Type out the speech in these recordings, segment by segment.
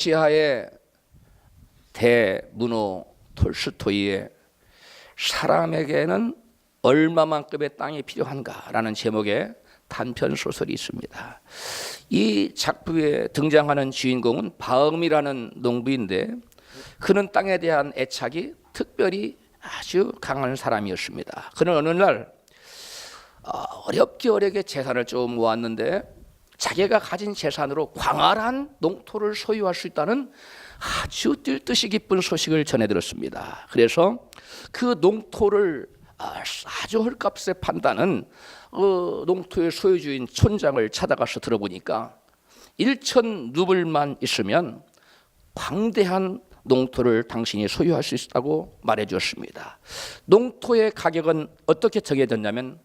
러시아의 대문호 톨스토이의 사람에게는 얼마만큼의 땅이 필요한가라는 제목의 단편 소설이 있습니다. 이 작품에 등장하는 주인공은 바음이라는 농부인데 그는 땅에 대한 애착이 특별히 아주 강한 사람이었습니다. 그는 어느 날 어렵게 재산을 좀 모았는데 자기가 가진 재산으로 광활한 농토를 소유할 수 있다는 아주 뛸 듯이 기쁜 소식을 전해 들었습니다. 그래서 그 농토를 아주 헐값에 판다는 농토의 소유주인 촌장을 찾아가서 들어보니까 1천 루블만 있으면 광대한 농토를 당신이 소유할 수 있다고 말해 주었습니다. 농토의 가격은 어떻게 정해졌냐면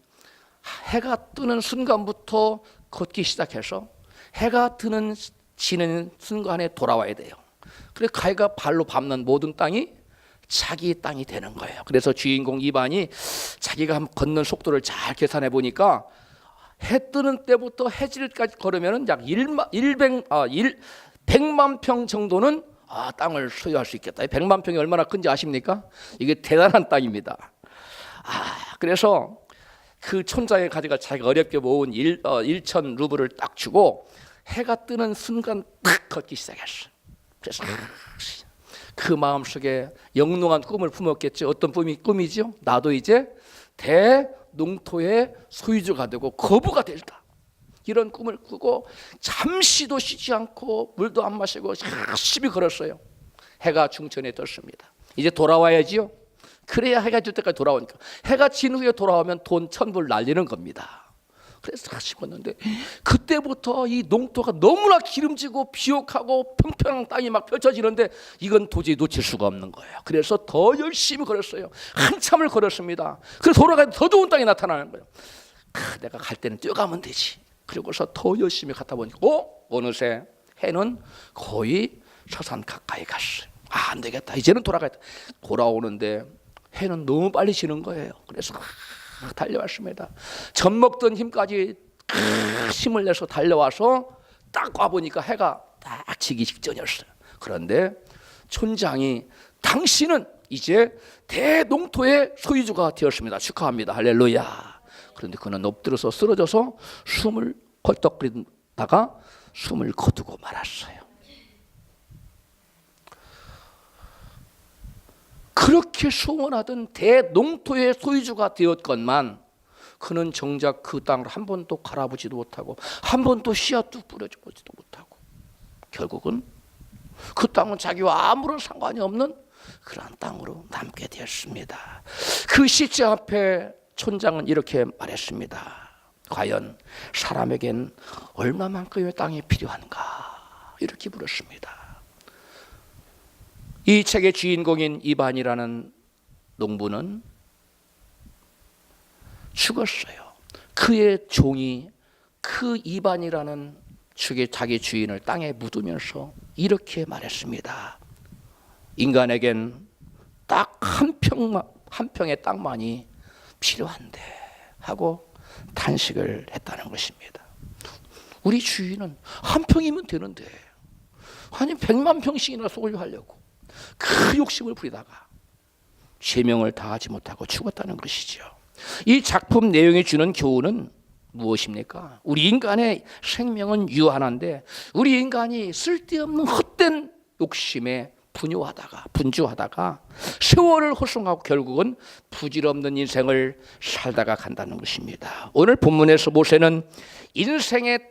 해가 뜨는 순간부터 걷기 시작해서 해가 지는 순간에 돌아와야 돼요. 그래서 자기가 발로 밟는 모든 땅이 자기 땅이 되는 거예요. 그래서 주인공 이반이 자기가 걷는 속도를 잘 계산해 보니까 해 뜨는 때부터 해질까지 걸으면 약 100만 평 정도는 땅을 소유할 수 있겠다. 100만 평이 얼마나 큰지 아십니까? 이게 대단한 땅입니다. 그래서 그 촌장의 가지가 자기가 어렵게 모은 1천 루블을 딱 주고 해가 뜨는 순간 딱 걷기 시작했어. 그래서 그 마음속에 영롱한 꿈을 품었겠죠. 어떤 꿈이죠? 나도 이제 대농토의 소유주가 되고 거부가 될다. 이런 꿈을 꾸고 잠시도 쉬지 않고 물도 안 마시고 열심히 걸었어요. 해가 중천에 떴습니다. 이제 돌아와야지요. 그래야 해가 질 때까지 돌아오니까 해가 진 후에 돌아오면 돈 1,000불 날리는 겁니다. 그래서 다 심었는데 그때부터 이 농토가 너무나 기름지고 비옥하고 평평한 땅이 막 펼쳐지는데 이건 도저히 놓칠 수가 없는 거예요. 그래서 더 열심히 걸었어요. 한참을 걸었습니다. 그래서 돌아가야 더 좋은 땅이 나타나는 거예요. 내가 갈 때는 뛰어가면 되지. 그리고서 더 열심히 갔다 보니까 어느새 해는 거의 서산 가까이 갔어요. 안 되겠다. 이제는 돌아가야겠다. 돌아오는데 해는 너무 빨리 지는 거예요. 그래서 달려왔습니다. 젖 먹던 힘까지 힘을 내서 달려와서 딱 와보니까 해가 딱 지기 직전이었어요. 그런데 촌장이 당신은 이제 대농토의 소유주가 되었습니다. 축하합니다. 할렐루야. 그런데 그는 엎드려서 쓰러져서 숨을 헐떡거리다가 숨을 거두고 말았어요. 그렇게 소원하던 대농토의 소유주가 되었건만 그는 정작 그 땅을 한 번도 갈아보지도 못하고 한 번도 씨앗도 뿌려주지도 못하고 결국은 그 땅은 자기와 아무런 상관이 없는 그런 땅으로 남게 되었습니다. 그 시체 앞에 촌장은 이렇게 말했습니다. 과연 사람에겐 얼마만큼의 땅이 필요한가? 이렇게 물었습니다. 이 책의 주인공인 이반이라는 농부는 죽었어요. 그의 종이 그 이반이라는 자기 주인을 땅에 묻으면서 이렇게 말했습니다. 인간에겐 딱 한 평의 땅만이 필요한데 하고 탄식을 했다는 것입니다. 우리 주인은 한 평이면 되는데 아니 100만 평씩이나 소유하려고 그 욕심을 부리다가 죄명을 다하지 못하고 죽었다는 것이죠. 이 작품 내용이 주는 교훈은 무엇입니까? 우리 인간의 생명은 유한한데 우리 인간이 쓸데없는 헛된 욕심에 분주하다가 세월을 허송하고 결국은 부질없는 인생을 살다가 간다는 것입니다. 오늘 본문에서 모세는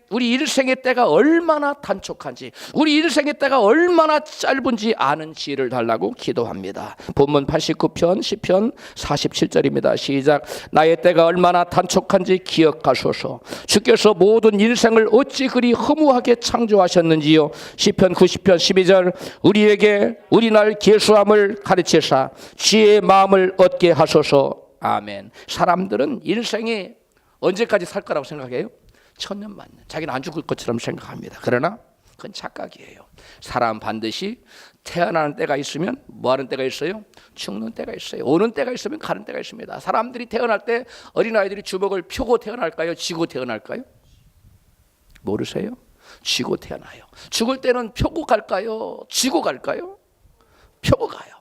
우리 인생의 때가 얼마나 단촉한지, 우리 인생의 때가 얼마나 짧은지 아는 지혜를 달라고 기도합니다. 본문 89편 시편 47절입니다. 시작. 나의 때가 얼마나 단촉한지 기억하소서. 주께서 모든 인생을 어찌 그리 허무하게 창조하셨는지요. 시편 90편 12절. 우리에게 우리 날 계수함을 가르치사 지혜의 마음을 얻게 하소서. 아멘. 사람들은 인생이 언제까지 살 거라고 생각해요? 1000년 만년. 자기는 안 죽을 것처럼 생각합니다. 그러나 그건 착각이에요. 사람 반드시 태어나는 때가 있으면 뭐 하는 때가 있어요? 죽는 때가 있어요. 오는 때가 있으면 가는 때가 있습니다. 사람들이 태어날 때 어린아이들이 주먹을 펴고 태어날까요? 쥐고 태어날까요? 모르세요? 쥐고 태어나요. 죽을 때는 펴고 갈까요? 쥐고 갈까요? 펴고 가요.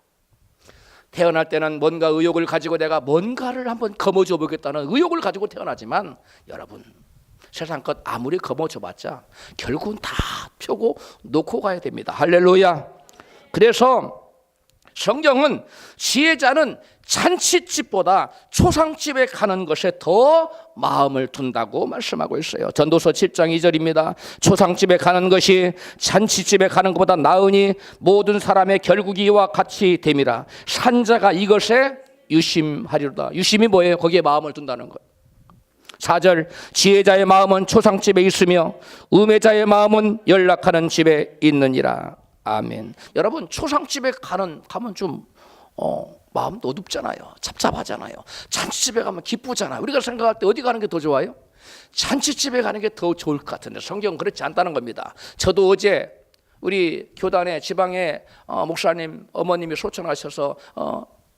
태어날 때는 뭔가 의욕을 가지고 내가 뭔가를 한번 거머쥐어 보겠다는 의욕을 가지고 태어나지만 여러분, 세상 것 아무리 거머쥐어 봤자 결국은 다 펴고 놓고 가야 됩니다. 할렐루야. 그래서 성경은 지혜자는 잔치집보다 초상집에 가는 것에 더 마음을 둔다고 말씀하고 있어요. 전도서 7장 2절입니다. 초상집에 가는 것이 잔치집에 가는 것보다 나으니 모든 사람의 결국이 이와 같이 됨이라. 산자가 이것에 유심하리로다. 유심이 뭐예요? 거기에 마음을 둔다는 거예요. 4절, 지혜자의 마음은 초상집에 있으며 우매자의 마음은 연락하는 집에 있느니라. 아멘. 여러분, 초상집에 가면 좀 마음도 어둡잖아요. 잡잡하잖아요. 잔치집에 가면 기쁘잖아요. 우리가 생각할 때 어디 가는 게 더 좋아요? 잔치집에 가는 게 더 좋을 것 같은데 성경은 그렇지 않다는 겁니다. 저도 어제 우리 교단에 지방에 목사님 어머님이 소천하셔서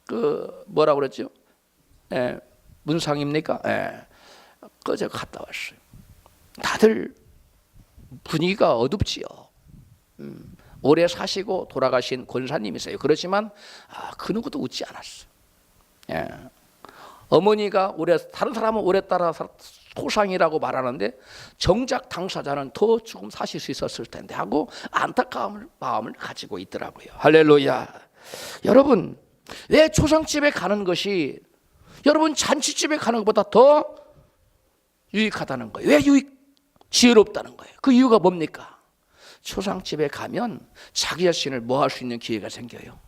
그 뭐라고 그랬죠? 문상입니까? 그저 갔다 왔어요. 다들 분위기가 어둡지요. 오래 사시고 돌아가신 권사님이세요. 그렇지만 그 누구도 웃지 않았어요. 어머니가 다른 사람은 오래 따라 소상이라고 말하는데 정작 당사자는 더 조금 사실 수 있었을 텐데 하고 안타까운 마음을 가지고 있더라고요. 할렐루야. 여러분, 왜 초상집에 가는 것이 여러분 잔치집에 가는 것보다 더 유익하다는 거예요? 왜 지혜롭다는 거예요? 그 이유가 뭡니까? 초상집에 가면 자기 자신을 뭐 할 수 있는 기회가 생겨요.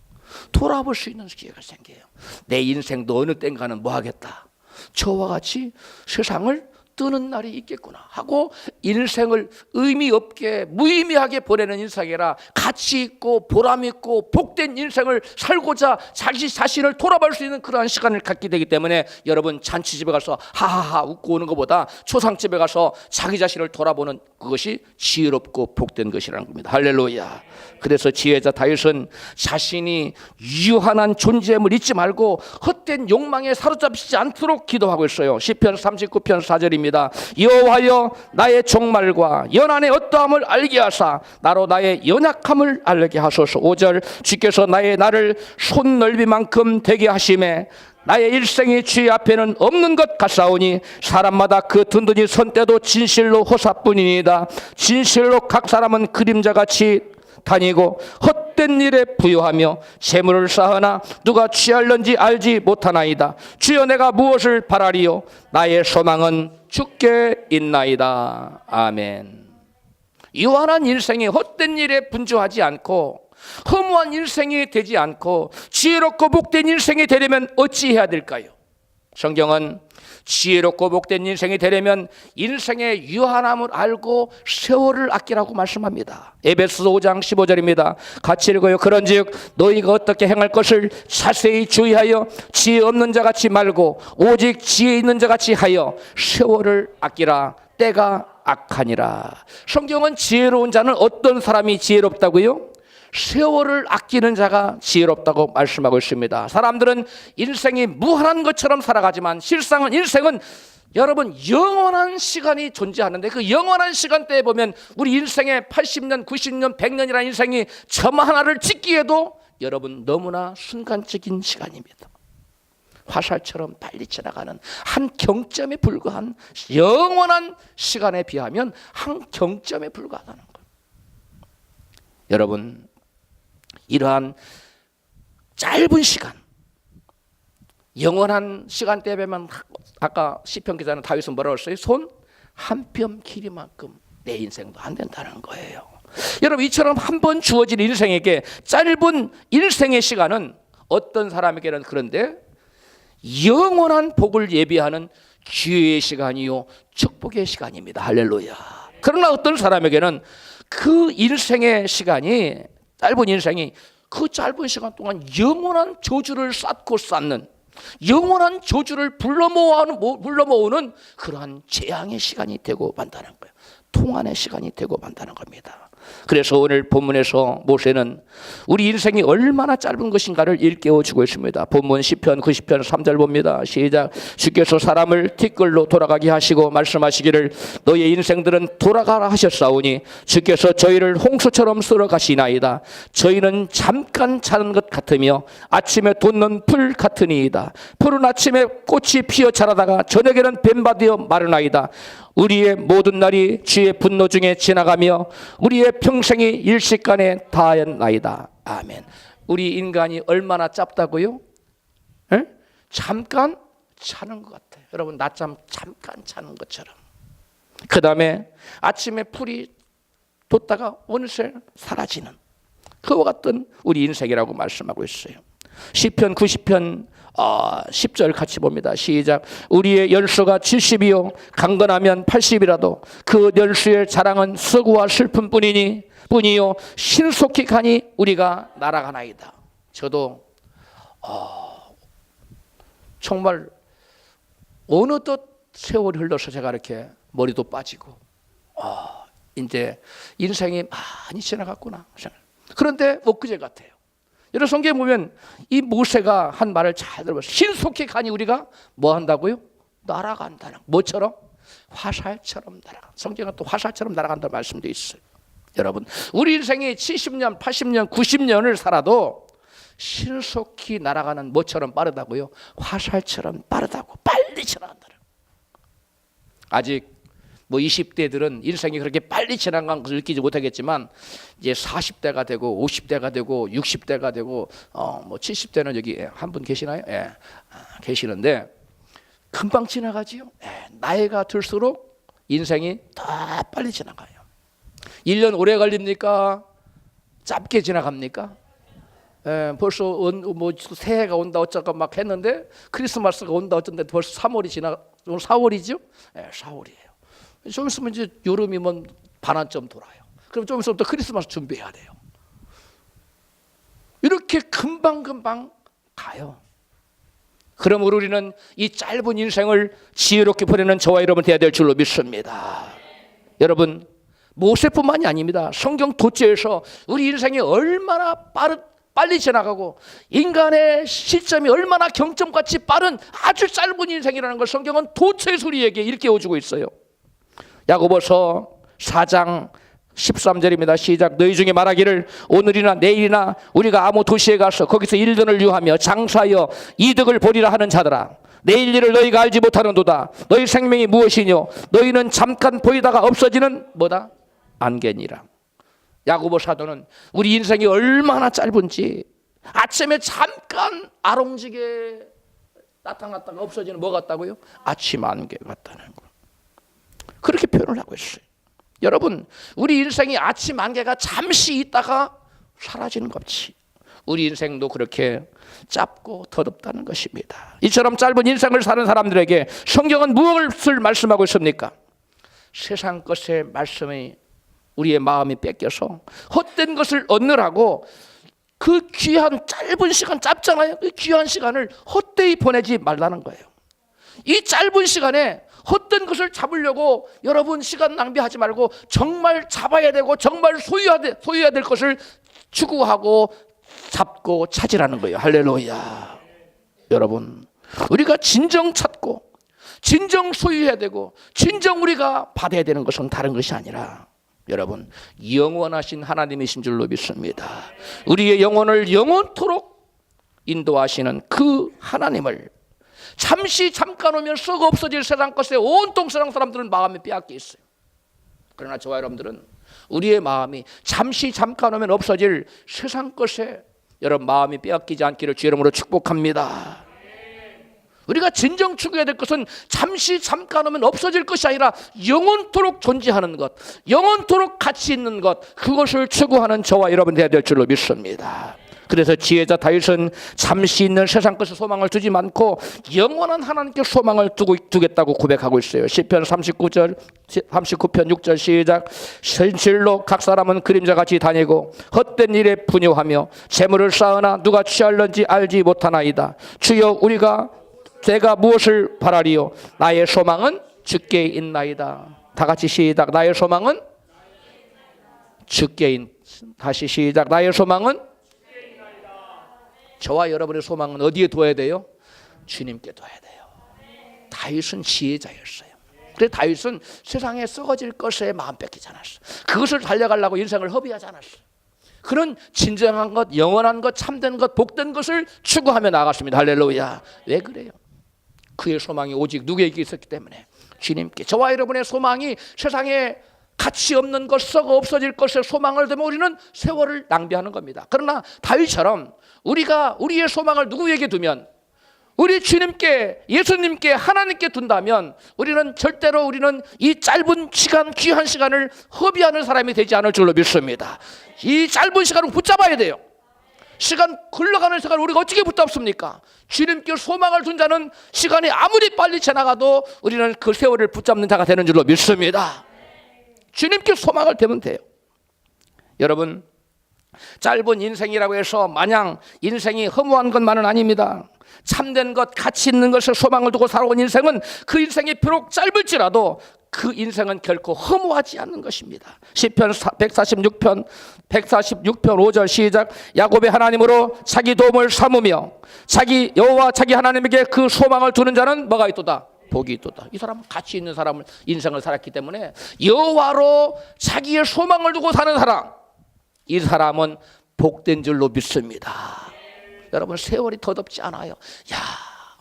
돌아볼 수 있는 기회가 생겨요. 내 인생도 어느 땐가는 뭐 하겠다. 저와 같이 세상을 뜨는 날이 있겠구나 하고 인생을 의미 없게 무의미하게 보내는 인생이라 가치 있고 보람 있고 복된 인생을 살고자 자기 자신을 돌아볼 수 있는 그러한 시간을 갖게 되기 때문에 여러분, 잔치집에 가서 하하하 웃고 오는 것보다 초상집에 가서 자기 자신을 돌아보는 그것이 지혜롭고 복된 것이라는 겁니다. 할렐루야. 그래서 지혜자 다윗은 자신이 유한한 존재임을 잊지 말고 헛된 욕망에 사로잡히지 않도록 기도하고 있어요. 시편 39편 4절입니다. 여호와여, 나의 종말과 연한의 어떠함을 알게 하사 나로 나의 연약함을 알게 하소서. 5절, 주께서 나를 손 넓이만큼 되게 하심에 나의 일생이 주의 앞에는 없는 것 같사오니 사람마다 그 든든히 선 때도 진실로 호사뿐이니이다. 진실로 각 사람은 그림자같이 다니고 헛된 일에 부요하며 재물을 쌓으나 누가 취할는지 알지 못하나이다. 주여, 내가 무엇을 바라리요? 나의 소망은 주께 있나이다. 아멘. 유한한 인생이 헛된 일에 분주하지 않고 허무한 인생이 되지 않고 지혜롭고 복된 인생이 되려면 어찌해야 될까요? 성경은 지혜롭고 복된 인생이 되려면 인생의 유한함을 알고 세월을 아끼라고 말씀합니다. 에베소서 5장 15절입니다. 같이 읽어요. 그런즉 너희가 어떻게 행할 것을 자세히 주의하여 지혜 없는 자같이 말고 오직 지혜 있는 자같이 하여 세월을 아끼라. 때가 악하니라. 성경은 지혜로운 자는 어떤 사람이 지혜롭다고요? 세월을 아끼는 자가 지혜롭다고 말씀하고 있습니다. 사람들은 인생이 무한한 것처럼 살아가지만 실상은 인생은 여러분 영원한 시간이 존재하는데 그 영원한 시간대에 보면 우리 인생의 80년, 90년, 100년이라는 인생이 점 하나를 찍기에도 여러분 너무나 순간적인 시간입니다. 화살처럼 빨리 지나가는 한 경점에 불과한 영원한 시간에 비하면 한 경점에 불과하다는 거예요. 여러분, 이러한 짧은 시간, 영원한 시간대에 보면 아까 시편 기자는 다윗은 뭐라고 했어요? 손 한 뼘 길이만큼 내 인생도 안 된다는 거예요. 여러분, 이처럼 한 번 주어진 인생에게 짧은 인생의 시간은 어떤 사람에게는 그런데 영원한 복을 예비하는 기회의 시간이요 축복의 시간입니다. 할렐루야. 그러나 어떤 사람에게는 그 인생의 시간이 짧은 인생이 그 짧은 시간 동안 영원한 저주를 쌓고 쌓는 영원한 저주를 불러 모으는 그러한 재앙의 시간이 되고 만다는 거예요. 통한의 시간이 되고 만다는 겁니다. 그래서 오늘 본문에서 모세는 우리 인생이 얼마나 짧은 것인가를 일깨워주고 있습니다. 본문 시편 90편 3절 봅니다. 시작. 주께서 사람을 티끌로 돌아가게 하시고 말씀하시기를 너의 인생들은 돌아가라 하셨사오니 주께서 저희를 홍수처럼 쓸어 가시나이다. 저희는 잠깐 자는 것 같으며 아침에 돋는 풀 같으니이다. 푸른 아침에 꽃이 피어 자라다가 저녁에는 뱀바되어 마르나이다. 우리의 모든 날이 주의 분노 중에 지나가며 우리의 평생이 일시간에 다하였나이다. 아멘. 우리 인간이 얼마나 짧다고요? 에? 잠깐 자는 것 같아요. 여러분 낮잠 잠깐 자는 것처럼. 그 다음에 아침에 풀이 돋다가 어느새 사라지는 그와 같은 우리 인생이라고 말씀하고 있어요. 시편 90편 10절 같이 봅니다. 시작. 우리의 열수가 70이요 강건하면 80이라도 그 열수의 자랑은 서구와 슬픔 뿐이요 신속히 가니 우리가 날아가나이다. 저도 정말 어느덧 세월이 흘러서 제가 이렇게 머리도 빠지고 이제 인생이 많이 지나갔구나. 그런데 엊그제 같아요. 여러분 성경에 보면 이 모세가 한 말을 잘 들어보세요. 신속히 가니 우리가 뭐 한다고요? 날아간다는. 뭐처럼? 화살처럼 날아가. 성경은 또 화살처럼 날아간다는 말씀도 있어요. 여러분 우리 인생이 70년, 80년, 90년을 살아도 신속히 날아가는 뭐처럼 빠르다고요? 화살처럼 빠르다고. 빨리 지나간다는. 아직 뭐 20대들은 인생이 그렇게 빨리 지나간 것을 느끼지 못하겠지만 이제 40대가 되고 50대가 되고 60대가 되고 뭐 70대는 여기 한 분 계시나요? 예, 계시는데 금방 지나가지요. 예, 나이가 들수록 인생이 더 빨리 지나가요. 1년 오래 걸립니까? 짧게 지나갑니까? 예, 벌써 뭐 새해가 온다 어쩌고 막 했는데 크리스마스가 온다 어쩐데 벌써 3월이 지나 오늘 4월이죠? 예, 4월이에요. 좀 있으면 이제 여름이면 반환점 돌아요. 그럼 좀 있으면 또 크리스마스 준비해야 돼요. 이렇게 금방금방 가요. 그럼 우리는 이 짧은 인생을 지혜롭게 보내는 저와 여러분 되어야 될 줄로 믿습니다. 여러분 모세뿐만이 아닙니다. 성경 도처에서 우리 인생이 얼마나 빨리 지나가고 인간의 시점이 얼마나 경점같이 빠른 아주 짧은 인생이라는 걸 성경은 도처에서 우리에게 일깨워주고 있어요. 야고보서 4장 13절입니다. 시작. 너희 중에 말하기를 오늘이나 내일이나 우리가 아무 도시에 가서 거기서 일년을 유하며 장사하여 이득을 보리라 하는 자들아, 내일 일을 너희가 알지 못하는도다. 너희 생명이 무엇이뇨? 너희는 잠깐 보이다가 없어지는 뭐다? 안개니라. 야고보 사도는 우리 인생이 얼마나 짧은지 아침에 잠깐 아롱지게 나타났다가 없어지는 뭐 같다고요? 아침 안개 같다는 거. 그렇게 표현을 하고 있어요. 여러분 우리 인생이 아침 안개가 잠시 있다가 사라지는 것이 우리 인생도 그렇게 짧고 더럽다는 것입니다. 이처럼 짧은 인생을 사는 사람들에게 성경은 무엇을 말씀하고 있습니까? 세상 것의 말씀이 우리의 마음이 뺏겨서 헛된 것을 얻느라고 그 귀한 짧은 시간 짧잖아요. 그 귀한 시간을 헛되이 보내지 말라는 거예요. 이 짧은 시간에 헛된 것을 잡으려고 여러분 시간 낭비하지 말고 정말 잡아야 되고 정말 소유해야 될 것을 추구하고 잡고 찾으라는 거예요. 할렐루야. 여러분 우리가 진정 찾고 진정 소유해야 되고 진정 우리가 받아야 되는 것은 다른 것이 아니라 여러분 영원하신 하나님이신 줄로 믿습니다. 우리의 영혼을 영원토록 인도하시는 그 하나님을 잠시 잠깐 오면 썩어 없어질 세상 것에 온통 세상 사람들은 마음이 빼앗겨 있어요. 그러나 저와 여러분들은 우리의 마음이 잠시 잠깐 오면 없어질 세상 것에 여러분 마음이 빼앗기지 않기를 주의 이름으로 축복합니다. 우리가 진정 추구해야 될 것은 잠시 잠깐 오면 없어질 것이 아니라 영원토록 존재하는 것, 영원토록 가치 있는 것, 그것을 추구하는 저와 여러분 되어야 될 줄로 믿습니다. 그래서 지혜자 다윗은 잠시 있는 세상 것에 소망을 두지 않고 영원한 하나님께 소망을 두겠다고 고백하고 있어요. 시편 39편 6절 시작. 현실로 각 사람은 그림자같이 다니고 헛된 일에 분요하며 재물을 쌓으나 누가 취할는지 알지 못하나이다. 주여 내가 무엇을 바라리요? 나의 소망은 주께 있나이다. 다 같이 시작. 나의 소망은 주께인. 다시 시작. 나의 소망은 저와 여러분의 소망은 어디에 둬야 돼요? 주님께 둬야 돼요. 다윗은 지혜자였어요. 그래서 다윗은 세상에 썩어질 것에 마음 뺏기지 않았어. 그것을 달려가려고 인생을 허비하지 않았어. 그런 진정한 것, 영원한 것, 참된 것, 복된 것을 추구하며 나갔습니다. 할렐루야. 왜 그래요? 그의 소망이 오직 누구에게 있었기 때문에 주님께. 저와 여러분의 소망이 세상에 가치 없는 것, 썩어 없어질 것에 소망을 두면 우리는 세월을 낭비하는 겁니다. 그러나 다윗처럼 우리가 우리의 소망을 누구에게 두면, 우리 주님께, 예수님께, 하나님께 둔다면 우리는 절대로 이 짧은 시간, 귀한 시간을 허비하는 사람이 되지 않을 줄로 믿습니다. 이 짧은 시간을 붙잡아야 돼요. 시간 흘러가는 시간을 우리가 어떻게 붙잡습니까? 주님께 소망을 둔 자는 시간이 아무리 빨리 지나가도 우리는 그 세월을 붙잡는 자가 되는 줄로 믿습니다. 주님께 소망을 대면 돼요. 여러분, 짧은 인생이라고 해서 마냥 인생이 허무한 것만은 아닙니다. 참된 것, 가치 있는 것을 소망을 두고 살아온 인생은 그 인생이 비록 짧을지라도 그 인생은 결코 허무하지 않는 것입니다. 시편 146편 5절 시작. 야곱의 하나님으로 자기 도움을 삼으며 자기 여호와 자기 하나님에게 그 소망을 두는 자는 뭐가 있도다? 복이 있도다. 이 사람은 가치 있는 사람을 인생을 살았기 때문에 여호와로 자기의 소망을 두고 사는 사람, 이 사람은 복된 줄로 믿습니다. 여러분, 세월이 더덥지 않아요. 야,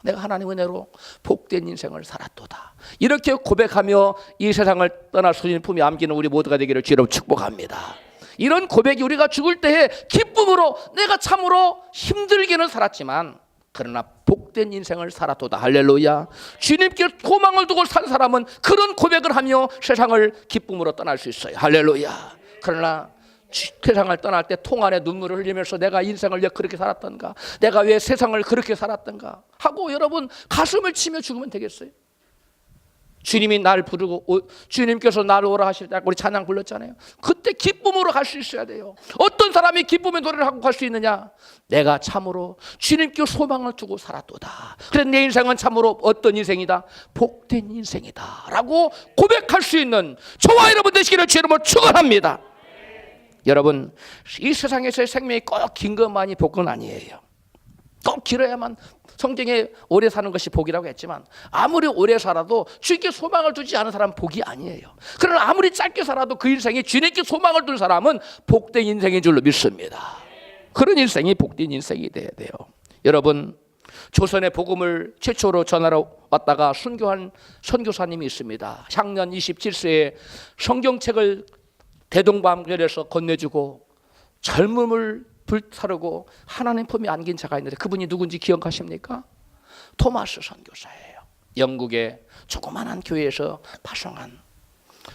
내가 하나님 은혜로 복된 인생을 살았도다. 이렇게 고백하며 이 세상을 떠날 주님 품에 안기는 우리 모두가 되기를 주로 축복합니다. 이런 고백이 우리가 죽을 때에 기쁨으로, 내가 참으로 힘들게는 살았지만 그러나 복된 인생을 살았도다. 할렐루야. 주님께 소망을 두고 산 사람은 그런 고백을 하며 세상을 기쁨으로 떠날 수 있어요. 할렐루야. 그러나 세상을 떠날 때 통 안에 눈물을 흘리면서 내가 인생을 왜 그렇게 살았던가, 내가 왜 세상을 그렇게 살았던가 하고 여러분 가슴을 치며 죽으면 되겠어요? 주님이 날 부르고 주님께서 나를 오라 하실 때 우리 찬양 불렀잖아요. 그때 기쁨으로 갈 수 있어야 돼요. 어떤 사람이 기쁨의 노래를 하고 갈 수 있느냐? 내가 참으로 주님께 소망을 두고 살았도다. 그래서 내 인생은 참으로 어떤 인생이다? 복된 인생이다 라고 고백할 수 있는 저와 여러분 되시기를 주의 이름으로 축원합니다. 여러분, 이 세상에서의 생명이 꼭 긴 것만이 복은 아니에요. 꼭 길어야만 성경에 오래 사는 것이 복이라고 했지만 아무리 오래 살아도 주님께 소망을 두지 않은 사람은 복이 아니에요. 그러나 아무리 짧게 살아도 그 인생에 주님께 소망을 둔 사람은 복된 인생인 줄로 믿습니다. 그런 인생이 복된 인생이 돼야 돼요. 여러분, 조선의 복음을 최초로 전하러 왔다가 순교한 선교사님이 있습니다. 향년 27세에 성경책을 대동방결에서 건네주고 젊음을 불타르고 하나님 품에 안긴 자가 있는데 그분이 누군지 기억하십니까? 토마스 선교사예요. 영국의 조그만한 교회에서 파송한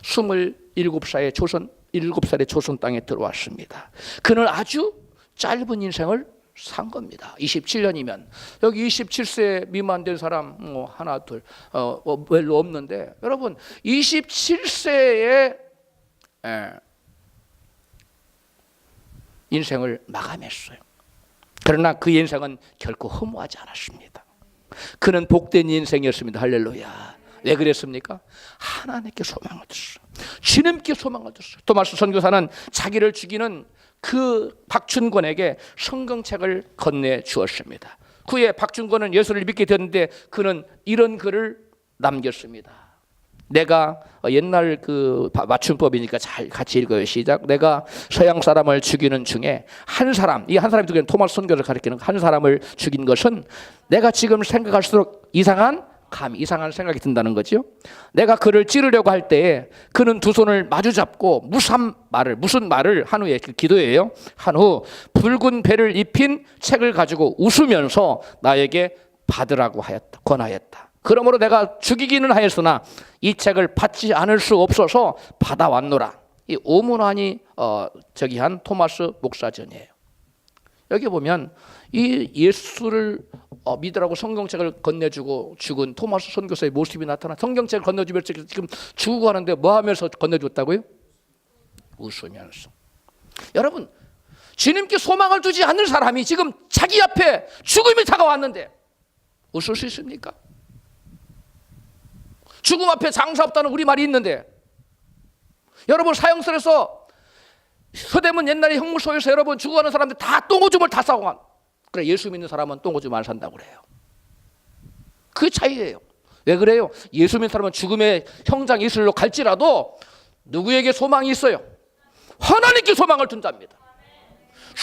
27살의 조선 땅에 들어왔습니다. 그는 아주 짧은 인생을 산 겁니다. 27년이면 여기 27세 미만 된 사람 하나 둘 별로 없는데 여러분 27세에 인생을 마감했어요. 그러나 그 인생은 결코 허무하지 않았습니다. 그는 복된 인생이었습니다. 할렐루야. 왜 그랬습니까? 하나님께 소망을 뒀어요. 주님께 소망을 뒀어요. 토마스 선교사는 자기를 죽이는 그 박춘권에게 성경책을 건네 주었습니다. 그에 박춘권은 예수를 믿게 됐는데 그는 이런 글을 남겼습니다. 내가 옛날 그 맞춤법이니까 잘 같이 읽어요. 시작. 내가 서양 사람을 죽이는 중에 한 사람, 이 한 사람이 누구냐면 토마스 선교를 가리키는 한 사람을 죽인 것은 내가 지금 생각할수록 이상한 생각이 든다는 거죠. 내가 그를 찌르려고 할 때에 그는 두 손을 마주 잡고 무슨 말을 한 후에 그 기도예요. 한 후 붉은 배를 입힌 책을 가지고 웃으면서 나에게 받으라고 권하였다. 그러므로 내가 죽이기는 하였으나 이 책을 받지 않을 수 없어서 받아왔노라. 이 오문환이 한 토마스 목사전이에요. 여기 보면 이 예수를 믿으라고 성경책을 건네주고 죽은 토마스 선교사의 모습이 나타나. 성경책을 건네주면서 지금 죽고 하는데 뭐 하면서 건네줬다고요? 웃으면서. 여러분, 주님께 소망을 두지 않는 사람이 지금 자기 앞에 죽음이 다가왔는데 웃을 수 있습니까? 죽음 앞에 장사 없다는 우리말이 있는데 여러분 사형설에서 서대문 옛날에 형무소에서 여러분 죽어가는 사람들 다 똥오줌을 다 싸고 간. 그래 예수 믿는 사람은 똥오줌 안 산다고 그래요. 그 차이예요. 왜 그래요? 예수 믿는 사람은 죽음의 형장 이슬로 갈지라도 누구에게 소망이 있어요? 하나님께 소망을 둔 자입니다.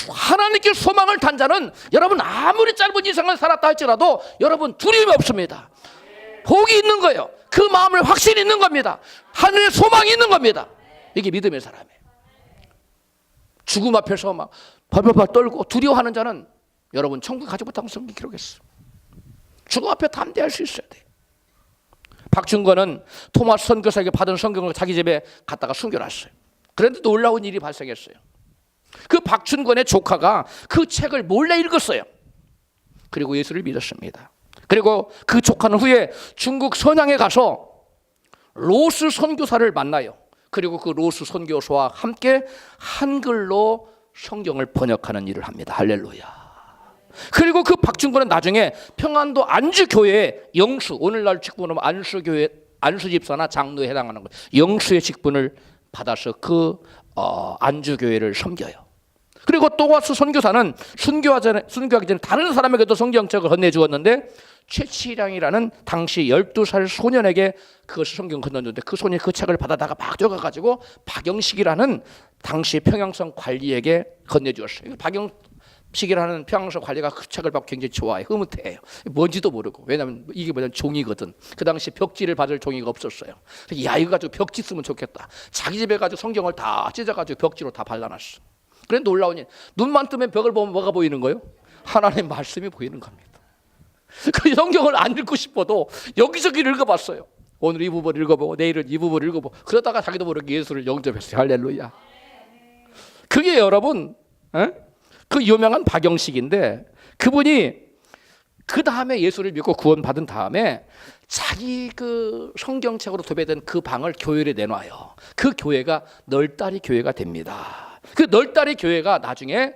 하나님께 소망을 단 자는 여러분 아무리 짧은 인생을 살았다 할지라도 여러분 두려움이 없습니다. 복이 있는 거예요. 그 마음을 확신이 있는 겁니다. 하늘에 소망이 있는 겁니다. 이게 믿음의 사람이에요. 죽음 앞에서 막 벌벌벌 떨고 두려워하는 자는 여러분 천국 가지 못하고 성경 기록했어. 죽음 앞에 담대할 수 있어야 돼. 박준권은 토마스 선교사에게 받은 성경을 자기 집에 갖다가 숨겨놨어요. 그런데 놀라운 일이 발생했어요. 그 박준권의 조카가 그 책을 몰래 읽었어요. 그리고 예수를 믿었습니다. 그리고 그 조카는 후에 중국 선양에 가서 로스 선교사를 만나요. 그리고 그 로스 선교사와 함께 한글로 성경을 번역하는 일을 합니다. 할렐루야. 그리고 그 박준권은 나중에 평안도 안주교회의 영수, 오늘날 직분은 안수교회, 안수집사나 장로에 해당하는 거예요. 영수의 직분을 받아서 그 안주교회를 섬겨요. 그리고 또 와서 선교사는 순교하기 전에 다른 사람에게도 성경책을 건네주었는데 최치량이라는 당시 12살 소년에게 그것을 성경 건네줬는데 그 소년이 그 책을 받아다가 막 적어가지고 박영식이라는 당시 평양성 관리에게 건네주었어요. 박영식이라는 평양성 관리가 그 책을 받고 굉장히 좋아해요. 흐뭇해요. 뭔지도 모르고. 왜냐하면 이게 뭐냐면 종이거든. 그 당시 벽지를 받을 종이가 없었어요. 야 이거 가지고 벽지 쓰면 좋겠다. 자기 집에 가지고 성경을 다 찢어가지고 벽지로 다 발라놨어. 그래 놀라운 일. 눈만 뜨면 벽을 보면 뭐가 보이는 거예요? 하나님의 말씀이 보이는 겁니다. 그 성경을 안 읽고 싶어도 여기저기 읽어봤어요. 오늘 이 부분을 읽어보고 내일은 이 부분을 읽어보고 그러다가 자기도 모르게 예수를 영접했어요. 할렐루야. 그게 여러분 그 유명한 박영식인데 그분이 그 다음에 예수를 믿고 구원받은 다음에 자기 그 성경책으로 도배된 그 방을 교회에 내놔요. 그 교회가 널다리 교회가 됩니다. 그 널다리 교회가 나중에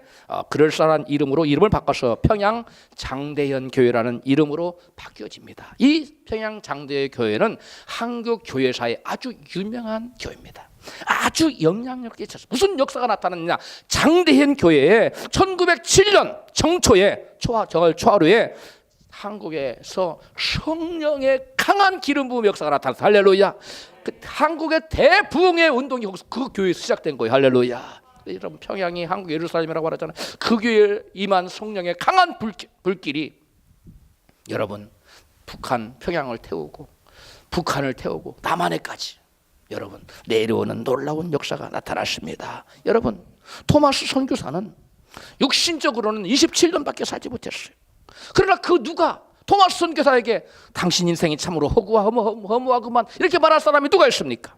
그럴싸한 이름으로 이름을 바꿔서 평양 장대현 교회라는 이름으로 바뀌어집니다. 이 평양 장대현 교회는 한국 교회사의 아주 유명한 교회입니다. 아주 영향력이 있었어요. 무슨 역사가 나타났느냐? 장대현 교회에 1907년 정초에 초하루에 한국에서 성령의 강한 기름 부음 역사가 나타났어요. 할렐루야. 그 한국의 대부흥의 운동이 그 교회에서 시작된 거예요. 할렐루야. 여러분 평양이 한국 예루살렘이라고 하잖아요. 그 교회에 임한 성령의 강한 불길이 여러분 북한 평양을 태우고 북한을 태우고 남한에까지 여러분 내려오는 놀라운 역사가 나타났습니다. 여러분 토마스 선교사는 육신적으로는 27년밖에 살지 못했어요. 그러나 그 누가 토마스 선교사에게 당신 인생이 참으로 허무하구만 이렇게 말할 사람이 누가 있습니까?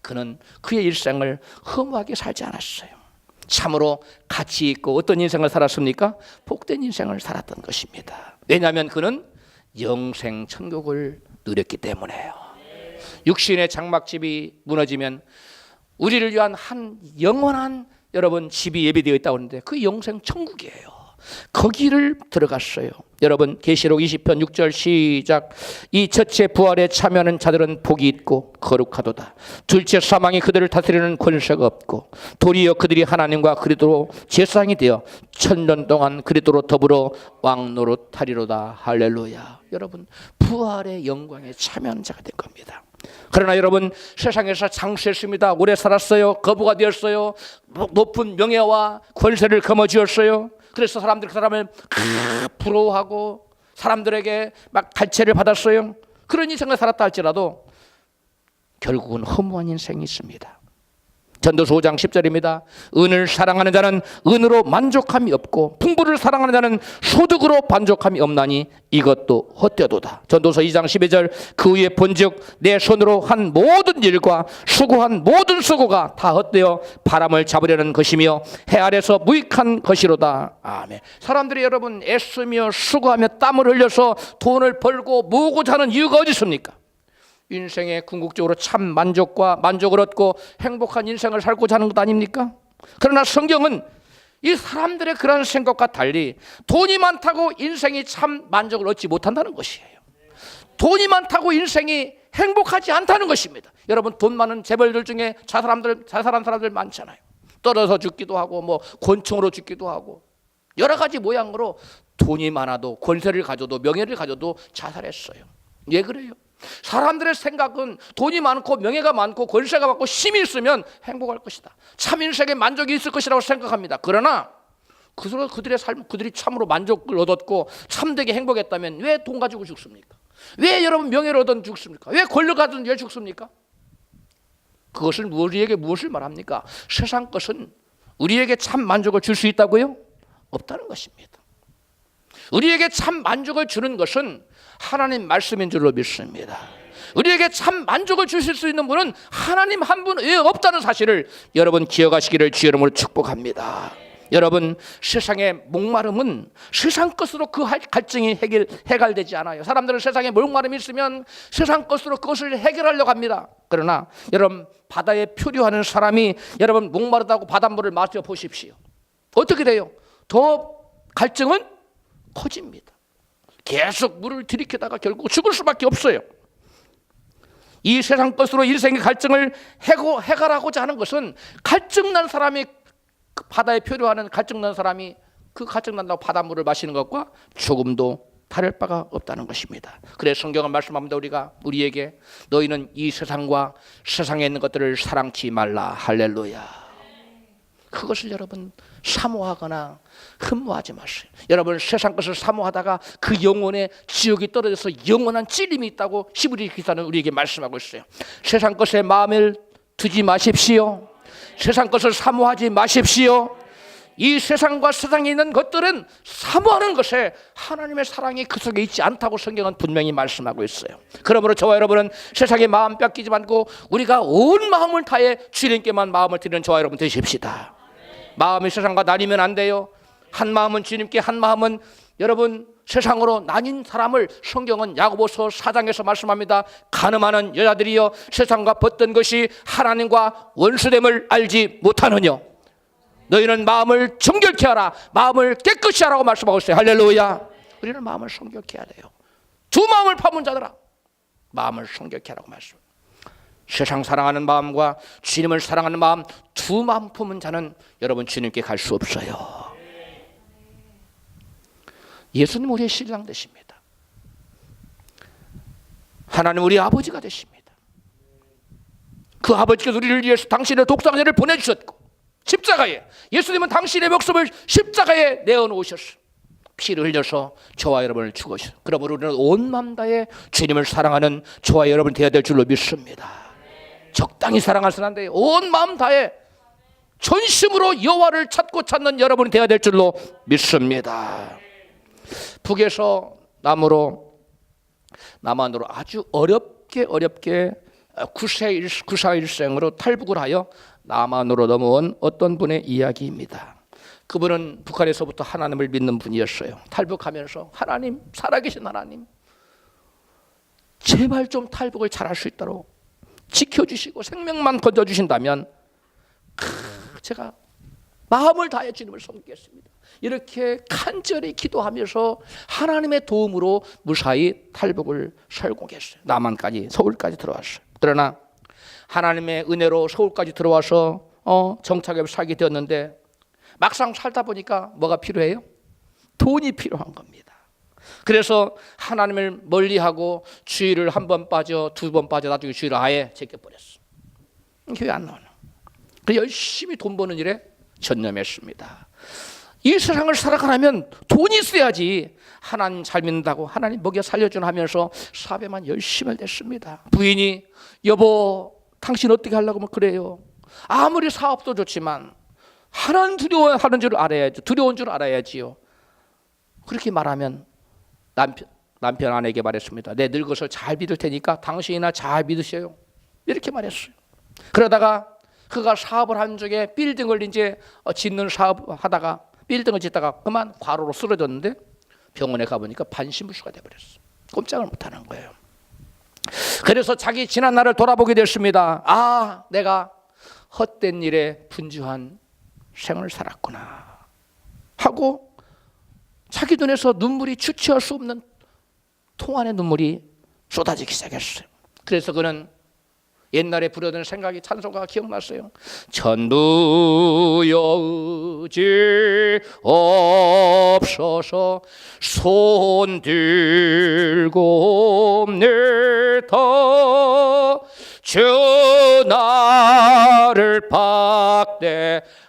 그는 그의 일생을 허무하게 살지 않았어요. 참으로 가치 있고 어떤 인생을 살았습니까? 복된 인생을 살았던 것입니다. 왜냐하면 그는 영생 천국을 누렸기 때문에요. 육신의 장막집이 무너지면 우리를 위한 한 영원한 여러분 집이 예비되어 있다고 하는데 그 영생 천국이에요. 거기를 들어갔어요. 여러분 계시록 20편 6절 시작. 이 첫째 부활에 참여하는 자들은 복이 있고 거룩하도다. 둘째 사망이 그들을 다스리는 권세가 없고 도리어 그들이 하나님과 그리스도로 제사장이 되어 천년 동안 그리스도로 더불어 왕노릇하리로다. 할렐루야. 여러분 부활의 영광에 참여한 자가 된 겁니다. 그러나 여러분 세상에서 장수했습니다. 오래 살았어요. 거부가 되었어요. 높은 명예와 권세를 거머쥐었어요. 그래서 사람들이 그 사람을 부러워하고 사람들에게 막 갈채를 받았어요. 그런 인생을 살았다 할지라도 결국은 허무한 인생이 있습니다. 전도서 5장 10절입니다. 은을 사랑하는 자는 은으로 만족함이 없고 풍부를 사랑하는 자는 소득으로 만족함이 없나니 이것도 헛되도다. 전도서 2장 12절 그 위에 본즉 내 손으로 한 모든 일과 수고한 모든 수고가 다 헛되어 바람을 잡으려는 것이며 해 아래서 무익한 것이로다. 아멘. 사람들이 여러분 애쓰며 수고하며 땀을 흘려서 돈을 벌고 모으고자 하는 이유가 어디 있습니까? 인생에 궁극적으로 참 만족을 얻고 행복한 인생을 살고자 하는 것 아닙니까? 그러나 성경은 이 사람들의 그런 생각과 달리 돈이 많다고 인생이 참 만족을 얻지 못한다는 것이에요. 돈이 많다고 인생이 행복하지 않다는 것입니다. 여러분 돈 많은 재벌들 중에 자살한 사람들 많잖아요. 떨어져 죽기도 하고 뭐 권총으로 죽기도 하고 여러 가지 모양으로 돈이 많아도 권세를 가져도 명예를 가져도 자살했어요. 왜 그래요? 사람들의 생각은 돈이 많고 명예가 많고 권세가 많고 힘이 있으면 행복할 것이다. 참 인생에 만족이 있을 것이라고 생각합니다. 그러나 그들의 삶, 그들이 참으로 만족을 얻었고 참되게 행복했다면 왜 돈 가지고 죽습니까? 왜 여러분 명예를 얻은 죽습니까? 왜 권력 가지고 왜 죽습니까? 그것은 우리에게 무엇을 말합니까? 세상 것은 우리에게 참 만족을 줄 수 있다고요? 없다는 것입니다. 우리에게 참 만족을 주는 것은 하나님 말씀인 줄로 믿습니다. 우리에게 참 만족을 주실 수 있는 분은 하나님 한 분 외에 없다는 사실을 여러분 기억하시기를 주의 이름으로 축복합니다. 여러분, 세상의 목마름은 세상 것으로 그 갈증이 해결되지 않아요. 사람들은 세상에 목마름이 있으면 세상 것으로 그것을 해결하려고 합니다. 그러나 여러분, 바다에 표류하는 사람이 여러분 목마르다고 바닷물을 마셔보십시오. 어떻게 돼요? 더 갈증은 커집니다. 계속 물을 들이켜다가 결국 죽을 수밖에 없어요. 이 세상 것으로 인생의 갈증을 해결하고자 하는 것은 갈증난 사람이 바다에 표류하는 갈증난 사람이 그 갈증난다고 바닷물을 마시는 것과 조금도 다를 바가 없다는 것입니다. 그래서 성경은 말씀합니다. 우리에게 너희는 이 세상과 세상에 있는 것들을 사랑치 말라. 할렐루야. 그것을 여러분 사모하거나 흠모하지 마세요. 여러분 세상 것을 사모하다가 그 영혼의 지옥이 떨어져서 영원한 찔림이 있다고 히브리 기사는 우리에게 말씀하고 있어요. 세상 것에 마음을 두지 마십시오. 세상 것을 사모하지 마십시오. 이 세상과 세상에 있는 것들은 사모하는 것에 하나님의 사랑이 그 속에 있지 않다고 성경은 분명히 말씀하고 있어요. 그러므로 저와 여러분은 세상에 마음 뺏기지 말고 우리가 온 마음을 다해 주님께만 마음을 드리는 저와 여러분 되십시다. 마음이 세상과 나뉘면 안 돼요. 한 마음은 주님께, 한 마음은 여러분 세상으로 나뉜 사람을 성경은 야고보서 4장에서 말씀합니다. 가늠하는 여자들이여 세상과 벗던 것이 하나님과 원수됨을 알지 못하느냐. 너희는 마음을 정결케 하라. 마음을 깨끗이 하라고 말씀하고 있어요. 할렐루야. 우리는 마음을 성결케 해야 돼요. 두 마음을 파문 자들아 마음을 성결케 하라고 말씀. 세상 사랑하는 마음과 주님을 사랑하는 마음 두 마음 품은 자는 여러분 주님께 갈 수 없어요. 예수님 우리의 신랑 되십니다. 하나님 우리 아버지가 되십니다. 그 아버지께서 우리를 위해서 당신의 독생자를 보내주셨고 십자가에 예수님은 당신의 목숨을 십자가에 내어놓으셨어요. 피를 흘려서 저와 여러분을 죽으셨어요. 그러므로 우리는 온 마음 다해 주님을 사랑하는 저와 여러분 되어야 될 줄로 믿습니다. 적당히 사랑하서는 안 돼요. 온 마음 다해 전심으로 여호와를 찾고 찾는 여러분이 되어야 될 줄로 믿습니다. 북에서 남한으로 아주 어렵게 구사일생으로 탈북을 하여 남한으로 넘어온 어떤 분의 이야기입니다. 그분은 북한에서부터 하나님을 믿는 분이었어요. 탈북하면서 하나님, 살아계신 하나님, 제발 좀 탈북을 잘할 수 있도록 지켜주시고 생명만 건져주신다면 제가 마음을 다해 주님을 섬기겠습니다. 이렇게 간절히 기도하면서 하나님의 도움으로 무사히 탈북을 성공했어요. 남한까지, 서울까지 들어왔어요. 그러나 하나님의 은혜로 서울까지 들어와서 정착해 살게 되었는데 막상 살다 보니까 뭐가 필요해요? 돈이 필요한 겁니다. 그래서 하나님을 멀리하고 주일을 한 번 빠져, 두 번 빠져, 나중에 주일을 아예 제껴버렸어. 교회 안 나오는. 그래서 열심히 돈 버는 일에 전념했습니다. 이 세상을 살아가려면 돈이 있어야지. 하나님 잘 믿는다고 하나님 먹여 살려주는 하면서 사업에만 열심히 됐습니다. 부인이 여보 당신 어떻게 하려고 하면 그래요. 아무리 사업도 좋지만 하나님 두려워하는 줄 알아야죠. 두려운 줄 알아야지요. 그렇게 말하면 남편 아내에게 말했습니다. 내 늙어서 잘 믿을 테니까 당신이나 잘 믿으세요. 이렇게 말했어요. 그러다가 그가 사업을 한 중에 빌딩을 이제 짓는 사업 하다가 빌딩을 짓다가 그만 과로로 쓰러졌는데 병원에 가보니까 반신불수가 돼버렸어. 꼼짝을 못하는 거예요. 그래서 자기 지난 날을 돌아보게 됐습니다. 아, 내가 헛된 일에 분주한 생을 살았구나 하고 자기 눈에서 눈물이 주체할 수 없는 통안의 눈물이 쏟아지기 시작했어요. 그래서 그는 옛날에 부르던 생각이 찬송가가 기억났어요. 전부여 의지 없어서 손 들고 내다 주 나를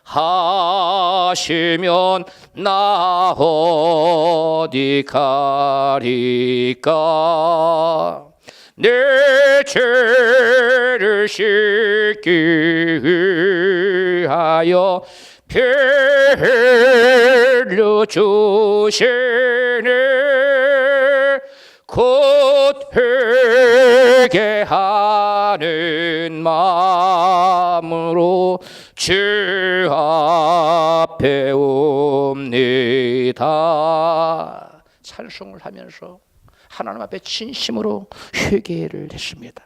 박대하시면 나 어디 가리까. 내 죄를 씻기 위하여 피를 주시네. 곧 회개하는 마음으로 주 앞에 옵니다. 찬송을 하면서 하나님 앞에 진심으로 회개를 했습니다.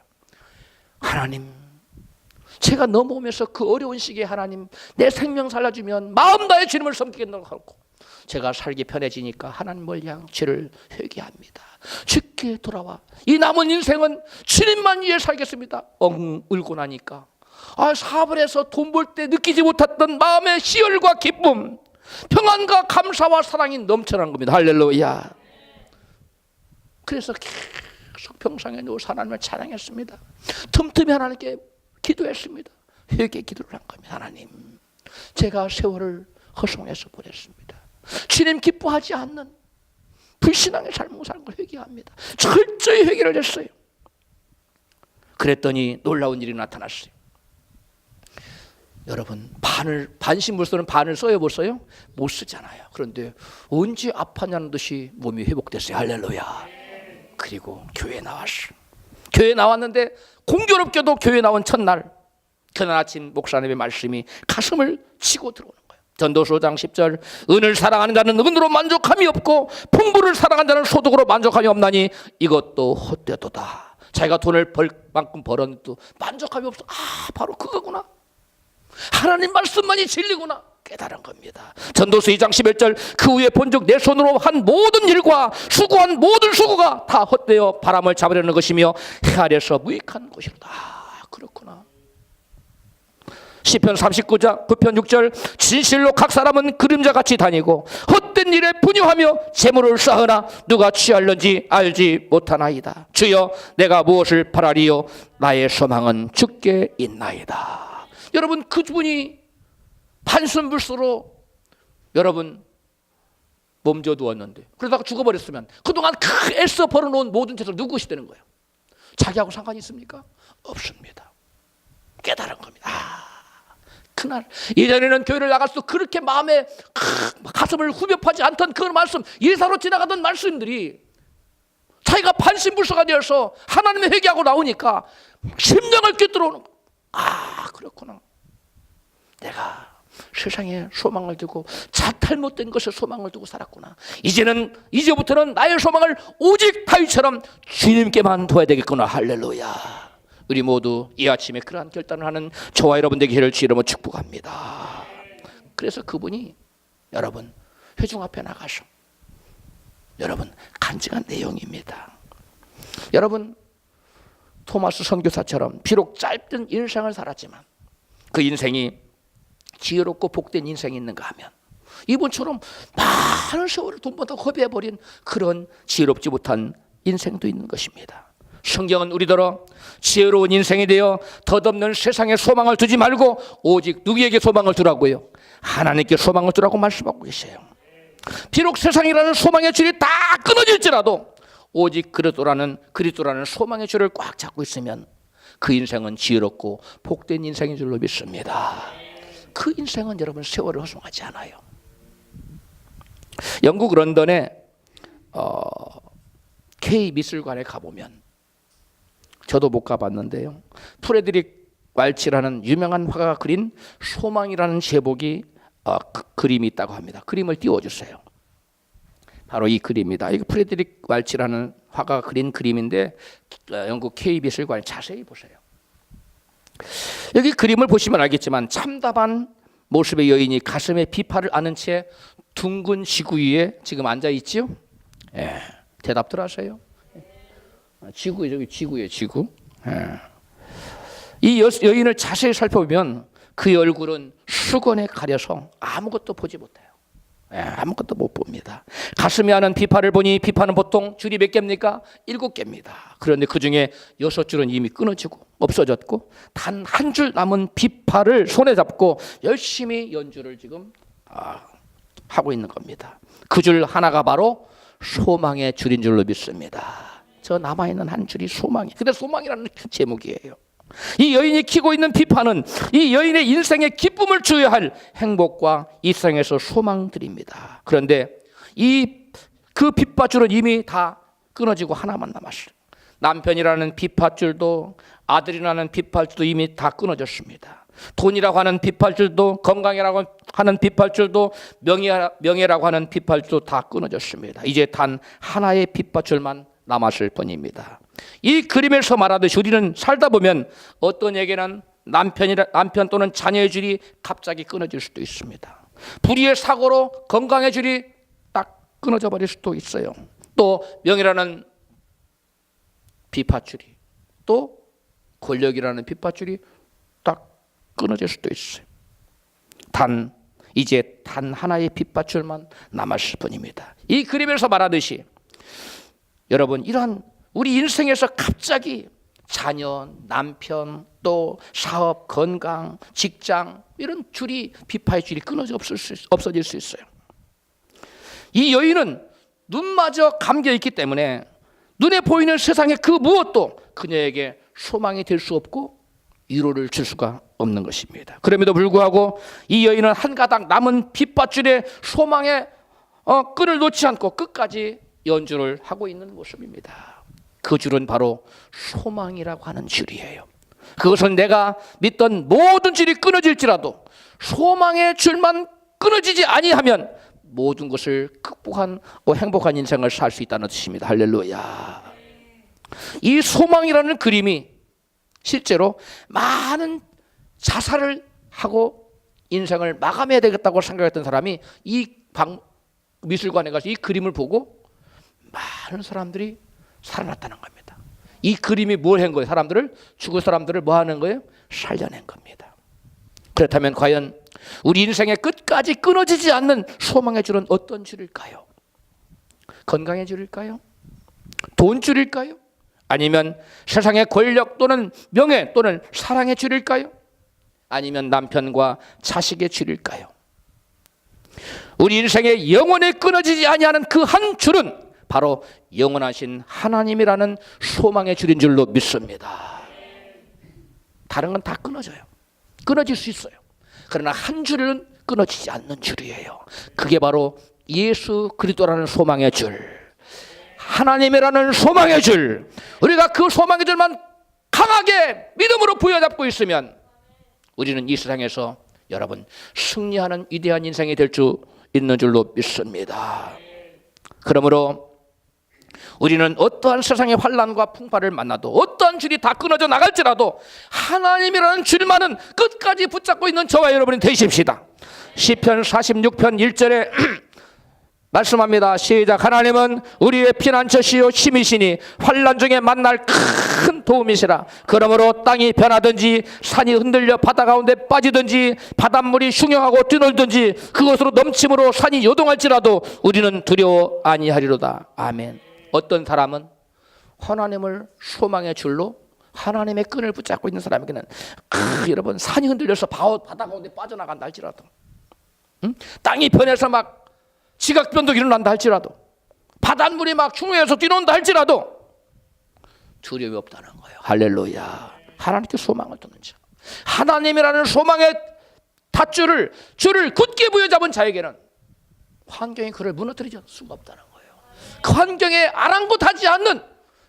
하나님, 제가 넘어오면서 그 어려운 시기에 하나님 내 생명 살려주면 마음 다해 주님을 섬기겠다고 하고, 제가 살기 편해지니까 하나님을 향 죄를 회개합니다. 주께 돌아와 이 남은 인생은 주님만 위해 살겠습니다. 울고 나니까 사업을 해서 돈 벌 때 느끼지 못했던 마음의 희열과 기쁨, 평안과 감사와 사랑이 넘쳐난 겁니다. 할렐루야. 그래서 계속 평상에 누워서 하나님을 찬양했습니다. 틈틈이 하나님께 기도했습니다. 회개 기도를 한 겁니다. 하나님, 제가 세월을 허송해서 보냈습니다. 주님 기뻐하지 않는 불신앙의 삶을 사는 걸 회개합니다. 철저히 회개를 했어요. 그랬더니 놀라운 일이 나타났어요. 여러분, 반신불수는 반을 써요, 못 써요? 못 쓰잖아요. 그런데 언제 아파냐는 듯이 몸이 회복됐어요. 할렐루야. 그리고 교회에 나왔어요. 교회에 나왔는데 공교롭게도 교회에 나온 첫날, 그날 아침 목사님의 말씀이 가슴을 치고 들어오는 거예요. 전도서 5장 10절, 은을 사랑하는 자는 은으로 만족함이 없고 풍부를 사랑하는 자는 소득으로 만족함이 없나니 이것도 헛되도다. 자기가 돈을 벌 만큼 벌었는데 만족함이 없어. 바로 그거구나. 하나님 말씀만이 진리구나 깨달은 겁니다. 전도서 2장 11절, 그 후에 본즉 내 손으로 한 모든 일과 수고한 모든 수고가 다 헛되어 바람을 잡으려는 것이며 해 아래서 무익한 것이로다. 그렇구나. 시편 39장 9편 6절, 진실로 각 사람은 그림자같이 다니고 헛된 일에 분유하며 재물을 쌓으나 누가 취할는지 알지 못하나이다. 주여, 내가 무엇을 바라리요? 나의 소망은 주께 있나이다. 여러분, 그분이 반순불수로 여러분 몸져 누웠는데 그러다가 죽어버렸으면 그동안 애써 벌어놓은 모든 재산을 누구 것이 되는 거예요? 자기하고 상관이 있습니까? 없습니다. 깨달은 겁니다. 그날 예전에는 교회를 나갈수록 그렇게 마음에 가슴을 후벼파지 않던 그 말씀, 예사로 지나가던 말씀들이 자기가 반신불수가 되어서 하나님의 회개하고 나오니까 심령을 꿰뚫어오는 거예요. 그렇구나. 내가 세상에 소망을 두고 잘못된 것에 소망을 두고 살았구나. 이제부터는 나의 소망을 오직 다윗처럼 주님께만 둬야 되겠구나. 할렐루야. 우리 모두 이 아침에 그러한 결단을 하는 저와 여러분 되기를 주이름으로 축복합니다. 그래서 그분이 여러분 회중 앞에 나가서 여러분 간증한 내용입니다. 여러분, 토마스 선교사처럼 비록 짧은 인생을 살았지만 그 인생이 지혜롭고 복된 인생이 있는가 하면 이분처럼 많은 세월을 돈보다 허비해버린 그런 지혜롭지 못한 인생도 있는 것입니다. 성경은 우리더러 지혜로운 인생이 되어 덧없는 세상에 소망을 두지 말고 오직 누구에게 소망을 두라고요? 하나님께 소망을 두라고 말씀하고 계세요. 비록 세상이라는 소망의 줄이 다 끊어질지라도 오직 그리스도라는 소망의 줄을 꽉 잡고 있으면 그 인생은 지혜롭고 복된 인생인 줄로 믿습니다. 그 인생은 여러분 세월을 허송하지 않아요. 영국 런던에 K 미술관에 가보면, 저도 못 가봤는데요, 프레드릭 왈츠라는 유명한 화가가 그린 소망이라는 제목이 그림이 있다고 합니다. 그림을 띄워주세요. 바로 이 그림입니다. 이거 프레드릭 왈츠라는 화가가 그린 그림인데 영국 K 미술관에 자세히 보세요. 여기 그림을 보시면 알겠지만 참담한 모습의 여인이 가슴에 비파를 안은 채 둥근 지구 위에 지금 앉아 있지요? 예, 대답들 하세요. 지구에, 저기 지구에 지구. 예. 이 여인을 자세히 살펴보면 그의 얼굴은 수건에 가려서 아무것도 보지 못해요. 아무것도 못 봅니다. 가슴에 하는 비파를 보니 비파는 보통 줄이 몇 개입니까? 7개입니다. 그런데 그 중에 6줄은 이미 끊어지고 없어졌고 단 한 줄 남은 비파를 손에 잡고 열심히 연주를 지금 하고 있는 겁니다. 그 줄 하나가 바로 소망의 줄인 줄로 믿습니다. 저 남아있는 한 줄이 소망이에요. 근데 소망이라는 제목이에요. 이 여인이 키고 있는 비파는 이 여인의 인생의 기쁨을 주어야 할 행복과 이 세상에서 소망들입니다. 그런데 그 빗밧줄은 이미 다 끊어지고 하나만 남았어요. 남편이라는 빗밧줄도 아들이라는 빗밧줄도 이미 다 끊어졌습니다. 돈이라고 하는 빗밧줄도 건강이라고 하는 빗밧줄도 명예라고 하는 빗밧줄도 다 끊어졌습니다. 이제 단 하나의 빗밧줄만 남았을 뿐입니다. 이 그림에서 말하듯이 우리는 살다 보면 어떤 에게는 남편 또는 자녀의 줄이 갑자기 끊어질 수도 있습니다. 불의의 사고로 건강의 줄이 딱 끊어져 버릴 수도 있어요. 또 명예라는 빗밧줄이, 또 권력이라는 빗밧줄이 딱 끊어질 수도 있어요. 이제 단 하나의 빗밧줄만 남았을 뿐입니다. 이 그림에서 말하듯이 여러분, 이러한 우리 인생에서 갑자기 자녀, 남편, 또 사업, 건강, 직장 이런 줄이 비파의 줄이 끊어져 없어질 수 있어요. 이 여인은 눈마저 감겨 있기 때문에 눈에 보이는 세상의 그 무엇도 그녀에게 소망이 될 수 없고 위로를 줄 수가 없는 것입니다. 그럼에도 불구하고 이 여인은 한 가닥 남은 빗밧줄에 소망의 끈을 놓지 않고 끝까지 연주를 하고 있는 모습입니다. 그 줄은 바로 소망이라고 하는 줄이에요. 그것은 내가 믿던 모든 줄이 끊어질지라도 소망의 줄만 끊어지지 아니하면 모든 것을 극복한 행복한 인생을 살 수 있다는 뜻입니다. 할렐루야. 이 소망이라는 그림이 실제로 많은 자살을 하고 인생을 마감해야 되겠다고 생각했던 사람이 이 미술관에 가서 이 그림을 보고 많은 사람들이 살아났다는 겁니다. 이 그림이 뭘 한 거예요? 죽은 사람들을 뭐 하는 거예요? 살려낸 겁니다. 그렇다면 과연 우리 인생의 끝까지 끊어지지 않는 소망의 줄은 어떤 줄일까요? 건강의 줄일까요? 돈 줄일까요? 아니면 세상의 권력 또는 명예 또는 사랑의 줄일까요? 아니면 남편과 자식의 줄일까요? 우리 인생의 영원히 끊어지지 아니하는 그 한 줄은 바로 영원하신 하나님이라는 소망의 줄인 줄로 믿습니다. 다른 건 다 끊어져요. 끊어질 수 있어요. 그러나 한 줄은 끊어지지 않는 줄이에요. 그게 바로 예수 그리스도라는 소망의 줄, 하나님이라는 소망의 줄. 우리가 그 소망의 줄만 강하게 믿음으로 부여잡고 있으면 우리는 이 세상에서 여러분 승리하는 위대한 인생이 될 수 있는 줄로 믿습니다. 그러므로 우리는 어떠한 세상의 환난과 풍파를 만나도 어떠한 줄이 다 끊어져 나갈지라도 하나님이라는 줄만은 끝까지 붙잡고 있는 저와 여러분이 되십시다. 시편 46편 1절에 말씀합니다. 시작. 하나님은 우리의 피난처시요 힘이시니 환난 중에 만날 큰 도움이시라. 그러므로 땅이 변하든지 산이 흔들려 바다 가운데 빠지든지 바닷물이 흉흉하고 뛰놀든지 그것으로 넘침으로 산이 요동할지라도 우리는 두려워 아니하리로다. 아멘. 어떤 사람은 하나님을 소망의 줄로 하나님의 끈을 붙잡고 있는 사람에게는 여러분 산이 흔들려서 바다 가운데 빠져나간다 할지라도 땅이 변해서 막 지각변동이 일어난다 할지라도 바닷물이 막 흉해서 뛰어온다 할지라도 두려움이 없다는 거예요. 할렐루야. 하나님께 소망을 두는 자, 하나님이라는 소망의 줄을 굳게 부여잡은 자에게는 환경이 그를 무너뜨릴 수가 없다는 거예요. 그 환경에 아랑곳하지 않는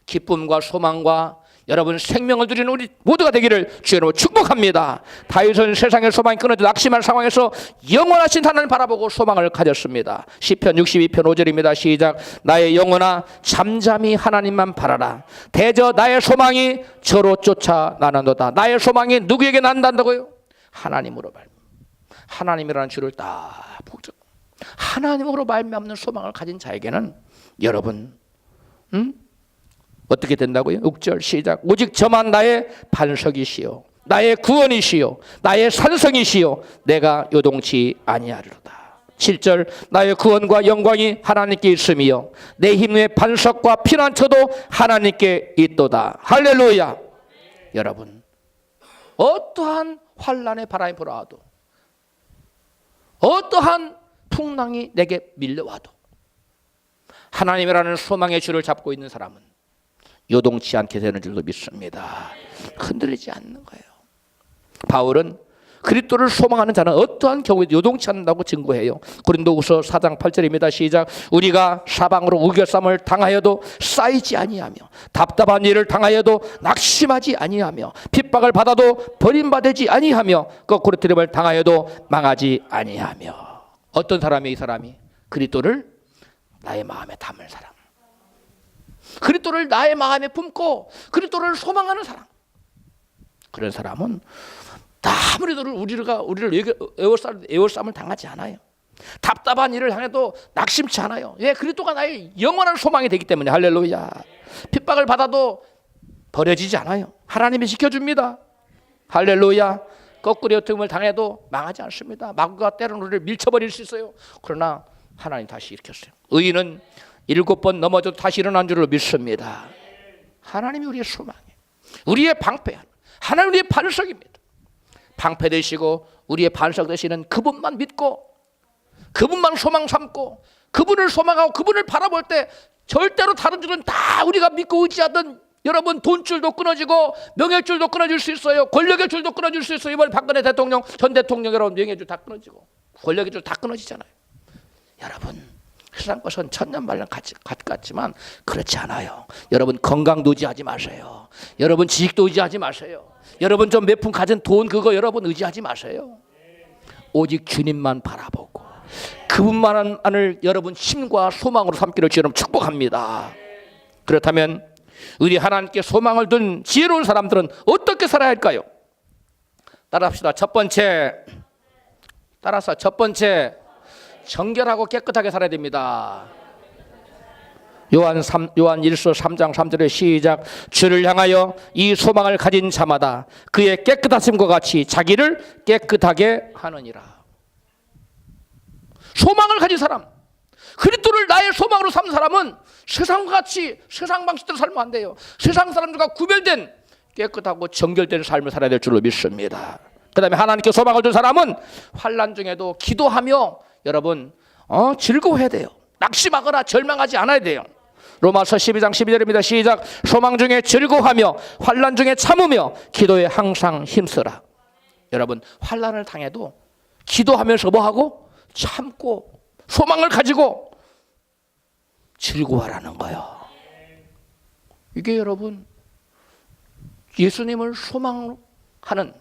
기쁨과 소망과 여러분 생명을 드리는 우리 모두가 되기를 주여로 축복합니다. 다윗은 세상의 소망이 끊어져 낙심한 상황에서 영원하신 하나님을 바라보고 소망을 가졌습니다. 시편 62편 5절입니다. 시작. 나의 영혼아 잠잠히 하나님만 바라라. 대저 나의 소망이 저로 쫓아나는도다. 나의 소망이 누구에게 난다고요? 하나님으로 하나님이라는 줄을 딱 보죠. 하나님으로 말미암는 소망을 가진 자에게는 여러분 어떻게 된다고요? 6절 시작. 오직 저만 나의 반석이시요 나의 구원이시요 나의 산성이시요 내가 요동치 아니하리로다. 7절 나의 구원과 영광이 하나님께 있으며 내 힘의 반석과 피난처도 하나님께 있도다. 할렐루야. 여러분, 어떠한 환난의 바람이 불어와도 어떠한 풍랑이 내게 밀려와도 하나님이라는 소망의 줄을 잡고 있는 사람은 요동치 않게 되는 줄로 믿습니다. 흔들리지 않는 거예요. 바울은 그리스도를 소망하는 자는 어떠한 경우에도 요동치 않는다고 증거해요. 고린도후서 4장 8절입니다. 시작. 우리가 사방으로 우겨쌈을 당하여도 쌓이지 아니하며 답답한 일을 당하여도 낙심하지 아니하며 핍박을 받아도 버림받지 아니하며 거꾸로 트림을 당하여도 망하지 아니하며. 어떤 사람이 이 사람이 그리스도를 나의 마음에 담을 사람, 그리스도를 나의 마음에 품고 그리스도를 소망하는 사람, 그런 사람은 아무래도 우리를 애워싸움을 당하지 않아요. 답답한 일을 당해도 낙심치 않아요. 왜? 그리스도가 나의 영원한 소망이 되기 때문에. 할렐루야. 핍박을 받아도 버려지지 않아요. 하나님이 지켜줍니다. 할렐루야. 거꾸로 어둠을 당해도 망하지 않습니다. 마귀가 때로는 우리를 밀쳐버릴 수 있어요. 그러나 하나님 다시 일으켰어요. 의인은 7번 넘어져도 다시 일어난 줄로 믿습니다. 하나님이 우리의 소망이에요. 우리의 방패, 하나님 우리의 반석입니다. 방패 되시고 우리의 반석 되시는 그분만 믿고 그분만 소망 삼고 그분을 소망하고 그분을 바라볼 때 절대로 다른 줄은 다 우리가 믿고 의지하던 여러분 돈줄도 끊어지고 명예줄도 끊어질 수 있어요. 권력의 줄도 끊어질 수 있어요. 이번 박근혜 대통령, 전 대통령 여러분 명예줄 다 끊어지고 권력의 줄 다 끊어지잖아요. 여러분 세상 것은 천년만년 같지만 그렇지 않아요. 여러분 건강도 의지하지 마세요. 여러분 지식도 의지하지 마세요. 여러분 좀 몇 푼 가진 돈 그거 여러분 의지하지 마세요. 오직 주님만 바라보고 그분만을 여러분 힘과 소망으로 삼기를 주님 축복합니다. 그렇다면 우리 하나님께 소망을 둔 지혜로운 사람들은 어떻게 살아야 할까요? 따라합시다. 첫 번째, 따라서 첫 번째, 정결하고 깨끗하게 살아야 됩니다. 요한 1서 3장 3절의 시작. 주를 향하여 이 소망을 가진 자마다 그의 깨끗하심과 같이 자기를 깨끗하게 하느니라. 소망을 가진 사람, 그리스도를 나의 소망으로 삼는 사람은 세상과 같이 세상 방식대로 살면 안 돼요. 세상 사람들과 구별된 깨끗하고 정결된 삶을 살아야 될 줄로 믿습니다. 그 다음에 하나님께 소망을 둔 사람은 환난 중에도 기도하며 여러분 즐거워해야 돼요. 낙심하거나 절망하지 않아야 돼요. 로마서 12장 12절입니다. 시작. 소망 중에 즐거워하며 환난 중에 참으며 기도에 항상 힘쓰라. 여러분 환난을 당해도 기도하면서 뭐하고? 참고 소망을 가지고 즐거워하라는 거예요. 이게 여러분 예수님을 소망하는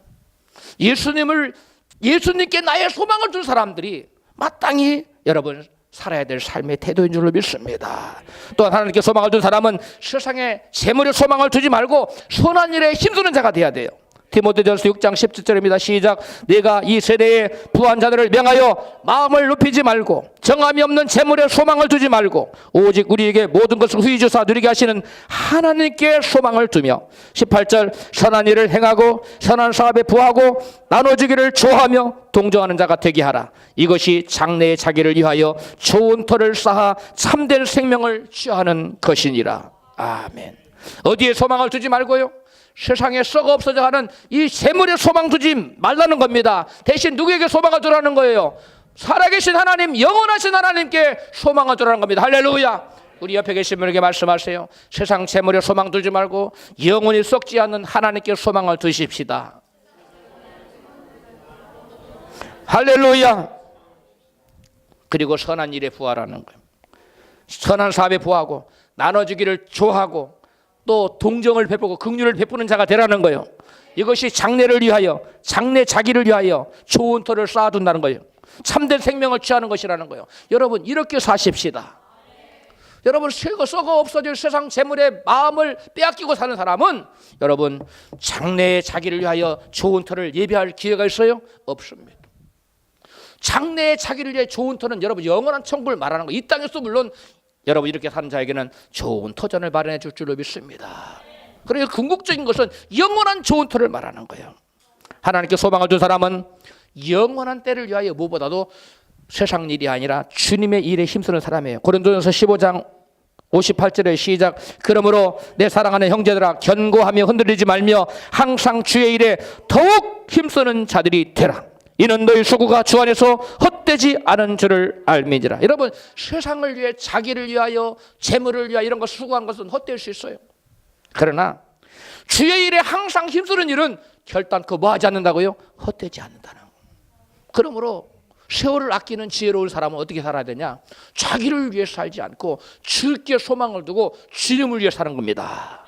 예수님께 나의 소망을 준 사람들이 마땅히 여러분 살아야 될 삶의 태도인 줄로 믿습니다. 또한 하나님께 소망을 둔 사람은 세상에 재물에 소망을 두지 말고 선한 일에 힘쓰는 자가 돼야 돼요. 디모데전서 6장 17절입니다. 시작. 내가 이 세대의 부한 자들을 명하여 마음을 높이지 말고 정함이 없는 재물에 소망을 두지 말고 오직 우리에게 모든 것을 후히 주사 누리게 하시는 하나님께 소망을 두며 18절 선한 일을 행하고 선한 사업에 부하고 나눠주기를 좋아하며 동정하는 자가 되게 하라. 이것이 장래의 자기를 위하여 좋은 터를 쌓아 참된 생명을 취하는 것이니라. 아멘. 어디에 소망을 두지 말고요? 세상에 썩어 없어져 가는 이 재물에 소망 두지 말라는 겁니다. 대신 누구에게 소망을 두라는 거예요? 살아계신 하나님, 영원하신 하나님께 소망을 두라는 겁니다. 할렐루야. 우리 옆에 계신 분에게 말씀하세요. 세상 재물에 소망 두지 말고 영원히 썩지 않는 하나님께 소망을 두십시다. 할렐루야. 그리고 선한 일에 부하라는 거예요. 선한 사업에 부하고 나눠주기를 좋아하고 또 동정을 베푸고 긍휼을 베푸는 자가 되라는 거예요. 이것이 장래를 위하여 장래 자기를 위하여 좋은 터를 쌓아둔다는 거예요. 참된 생명을 취하는 것이라는 거예요. 여러분 이렇게 사십시다. 여러분 썩어 없어질 세상 재물에 마음을 빼앗기고 사는 사람은 여러분 장래의 자기를 위하여 좋은 터를 예비할 기회가 있어요? 없습니다. 장래의 자기를 위해 좋은 터는 여러분 영원한 천국을 말하는 거예요. 이 땅에서 물론 여러분 이렇게 사는 자에게는 좋은 터전을 마련해 줄 줄로 믿습니다. 그래서 궁극적인 것은 영원한 좋은 터를 말하는 거예요. 하나님께 소망을 둔 사람은 영원한 때를 위하여 무엇보다도 세상 일이 아니라 주님의 일에 힘쓰는 사람이에요. 고린도전서 15장 58절의 시작. 그러므로 내 사랑하는 형제들아 견고하며 흔들리지 말며 항상 주의 일에 더욱 힘쓰는 자들이 되라. 이는 너희 수고가 주 안에서 헛되지 않은 줄을 알미니라. 여러분, 세상을 위해, 자기를 위하여, 재물을 위하여 이런 거 수고한 것은 헛될 수 있어요. 그러나 주의 일에 항상 힘쓰는 일은 결단코 뭐 하지 않는다고요? 헛되지 않는다는 거. 그러므로 세월을 아끼는 지혜로운 사람은 어떻게 살아야 되냐? 자기를 위해 살지 않고 주께 소망을 두고 주님을 위해 사는 겁니다.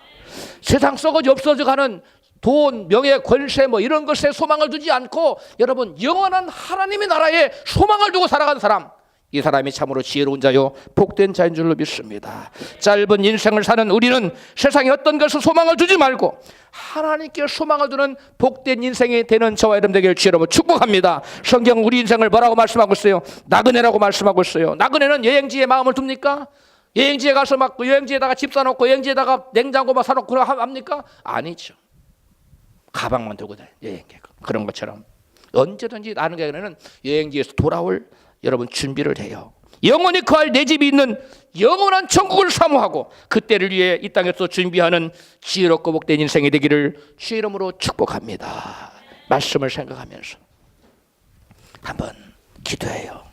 세상 썩어져 없어져가는 돈, 명예, 권세 뭐 이런 것에 소망을 두지 않고 여러분 영원한 하나님의 나라에 소망을 두고 살아가는 사람, 이 사람이 참으로 지혜로운 자요 복된 자인 줄로 믿습니다. 짧은 인생을 사는 우리는 세상에 어떤 것을 소망을 두지 말고 하나님께 소망을 두는 복된 인생이 되는 저와 여러분 되기를 주여로 축복합니다. 성경 우리 인생을 뭐라고 말씀하고 있어요? 나그네라고 말씀하고 있어요. 나그네는 여행지에 마음을 둡니까? 여행지에 가서 막 여행지에다가 집 사놓고 여행지에다가 냉장고 막 사놓고 합니까? 아니죠. 가방만 들고 다녀. 여행객 그런 것처럼 언제든지 나그네는 여행지에서 돌아올 여러분 준비를 해요. 영원히 거할 내 집이 있는 영원한 천국을 사모하고 그때를 위해 이 땅에서 준비하는 지혜롭고 복된 인생이 되기를 주의 이름으로 축복합니다. 말씀을 생각하면서 한번 기도해요.